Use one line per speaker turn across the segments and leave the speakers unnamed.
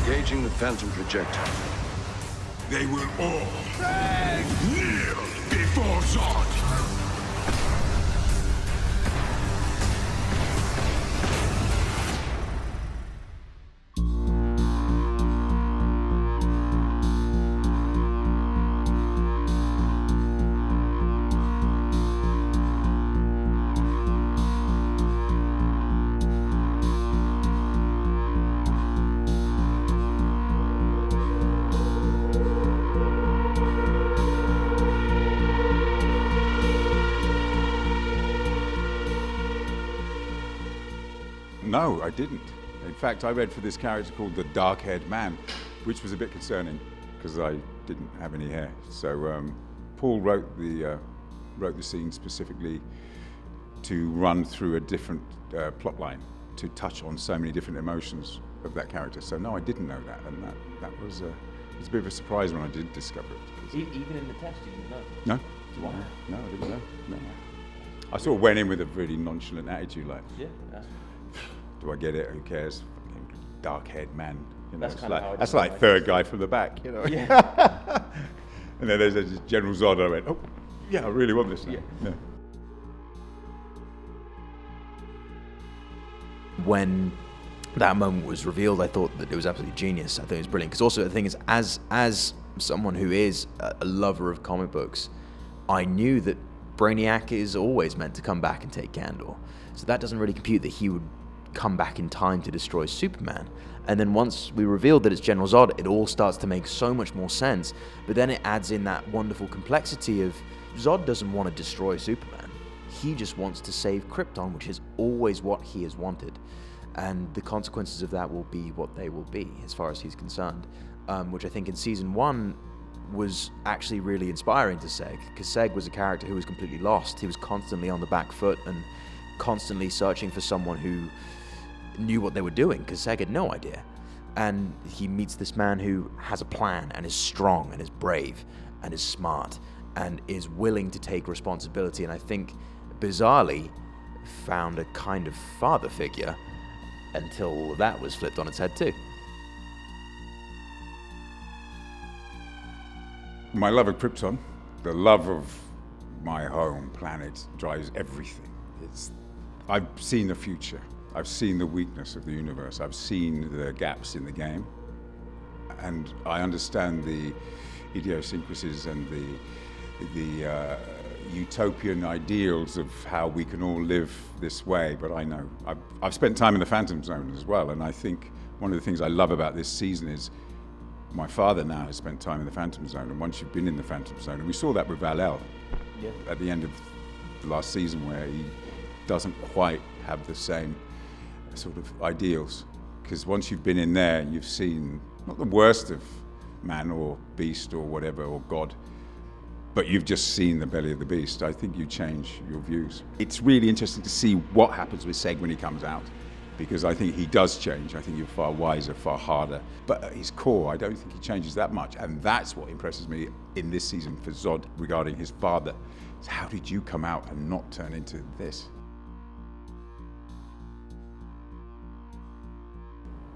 Engaging the Phantom projectile.
They will all kneel before Zod.
No, I didn't. In fact, I read for this character called the Dark-Haired Man, which was a bit concerning because I didn't have any hair. So Paul wrote the scene specifically to run through a different plot line, to touch on so many different emotions of that character. So no, I didn't know that, and that was it's a bit of a surprise when I did discover it.
Even in the test, you didn't know?
No.
Wow.
No, I didn't know. No. I sort of went in with a really nonchalant attitude, like,
Yeah.
do I get it? Who cares? Fucking dark-haired man. You know,
That's kind of how I
that's
did
like
it.
third guy from the back, you know.
Yeah.
And then there's General Zod, and I went, oh, yeah, I really want this now. Yeah.
When that moment was revealed, I thought that it was absolutely genius. I think it was brilliant. Because also the thing is, as someone who is a lover of comic books, I knew that Brainiac is always meant to come back and take Kandor. So that doesn't really compute that he would come back in time to destroy Superman. And then once we revealed that it's General Zod, it all starts to make so much more sense. But then it adds in that wonderful complexity of Zod doesn't want to destroy Superman. He just wants to save Krypton, which is always what he has wanted. And the consequences of that will be what they will be, as far as he's concerned. Which I think in season 1 was actually really inspiring to Seg, because Seg was a character who was completely lost. He was constantly on the back foot and constantly searching for someone who knew what they were doing, because Seg had no idea. And he meets this man who has a plan and is strong and is brave and is smart and is willing to take responsibility, and I think bizarrely found a kind of father figure until all of that was flipped on its head too.
My love of Krypton, the love of my home planet, drives everything. I've seen the future. I've seen the weakness of the universe. I've seen the gaps in the game. And I understand the idiosyncrasies and the utopian ideals of how we can all live this way. But I know, I've spent time in the Phantom Zone as well. And I think one of the things I love about this season is my father now has spent time in the Phantom Zone. And once you've been in the Phantom Zone, and we saw that with Val-El at the end of the last season, where he doesn't quite have the same sort of ideals, because once you've been in there, you've seen not the worst of man or beast or whatever, or God, but you've just seen the belly of the beast. I think you change your views. It's really interesting to see what happens with Seg when he comes out, because I think he does change. I think you're far wiser, far harder, but at his core, I don't think he changes that much, and that's what impresses me in this season for Zod regarding his father. Is how did you come out and not turn into this?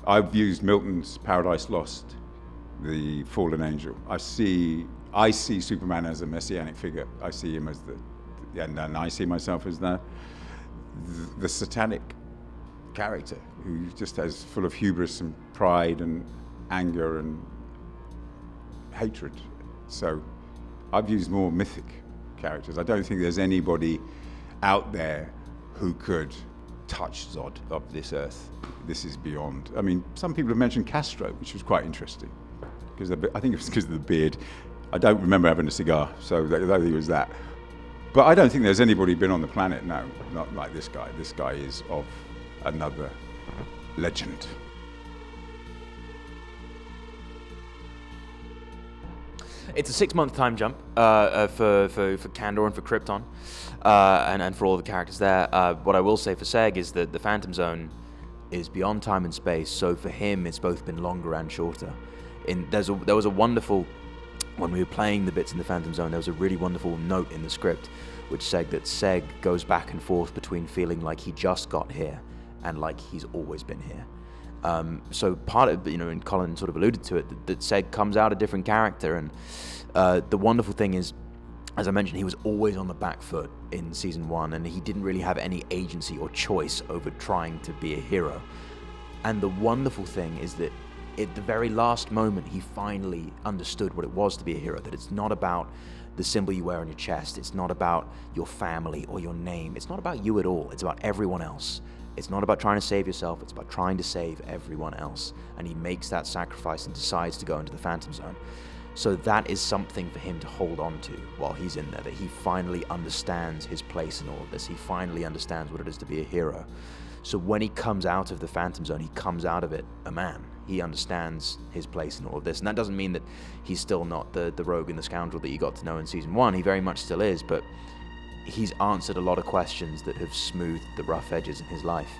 I've used Milton's Paradise Lost, the fallen angel. I see Superman as a messianic figure. I see him as and I see myself as the satanic character who just has full of hubris and pride and anger and hatred. So I've used more mythic characters. I don't think there's anybody out there who could touch Zod of this earth. This is beyond. I mean, some people have mentioned Castro, which was quite interesting, because I think it was because of the beard. I don't remember having a cigar, so I don't think it was that. But I don't think there's anybody been on the planet, no, not like this guy. This guy is of another legend.
It's a 6-month time jump for Kandor and for Krypton, and for all the characters there. What I will say for Seg is that the Phantom Zone is beyond time and space, so for him it's both been longer and shorter. There was a wonderful, when we were playing the bits in the Phantom Zone, there was a really wonderful note in the script which said that Seg goes back and forth between feeling like he just got here and like he's always been here. So part of, and Colin sort of alluded to it, that Seg comes out a different character, and the wonderful thing is, as I mentioned, he was always on the back foot in season 1, and he didn't really have any agency or choice over trying to be a hero. And the wonderful thing is that at the very last moment, he finally understood what it was to be a hero, that it's not about the symbol you wear on your chest, it's not about your family or your name, it's not about you at all, it's about everyone else. It's not about trying to save yourself, it's about trying to save everyone else. And he makes that sacrifice and decides to go into the Phantom Zone. So that is something for him to hold on to while he's in there, that he finally understands his place in all of this. He finally understands what it is to be a hero. So when he comes out of the Phantom Zone, he comes out of it a man. He understands his place in all of this. And that doesn't mean that he's still not the rogue and the scoundrel that you got to know in season 1. He very much still is, but he's answered a lot of questions that have smoothed the rough edges in his life.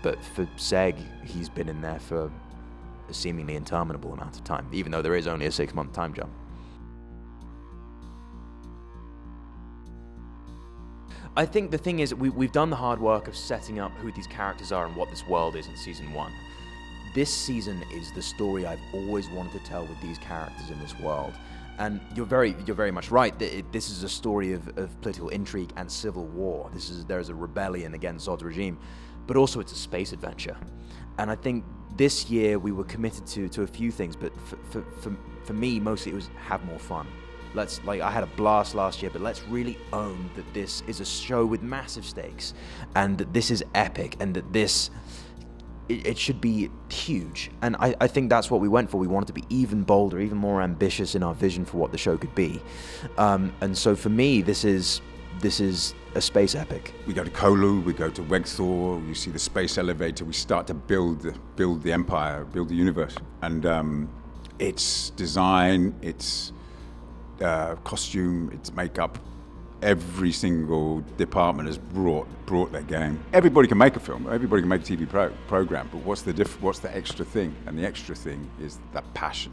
But for Seg, he's been in there for a seemingly interminable amount of time, even though there is only a 6-month time jump. I think the thing is, we've done the hard work of setting up who these characters are and what this world is in season 1. This season is the story I've always wanted to tell with these characters in this world. And you're very much right. This is a story of political intrigue and civil war. There's a rebellion against Zod's regime, but also it's a space adventure. And I think this year we were committed to a few things, but for me mostly it was have more fun. I had a blast last year, but let's really own that this is a show with massive stakes, and that this is epic, and that it should be huge. And I think that's what we went for. We wanted to be even bolder, even more ambitious in our vision for what the show could be. And so for me, this is a space epic.
We go to Kolu, we go to Wegthor, you see the space elevator, we start to build the empire, build the universe. And its design, its costume, its makeup, every single department has brought their game. Everybody can make a film, everybody can make a TV program, but what's the extra thing? And the extra thing is that passion.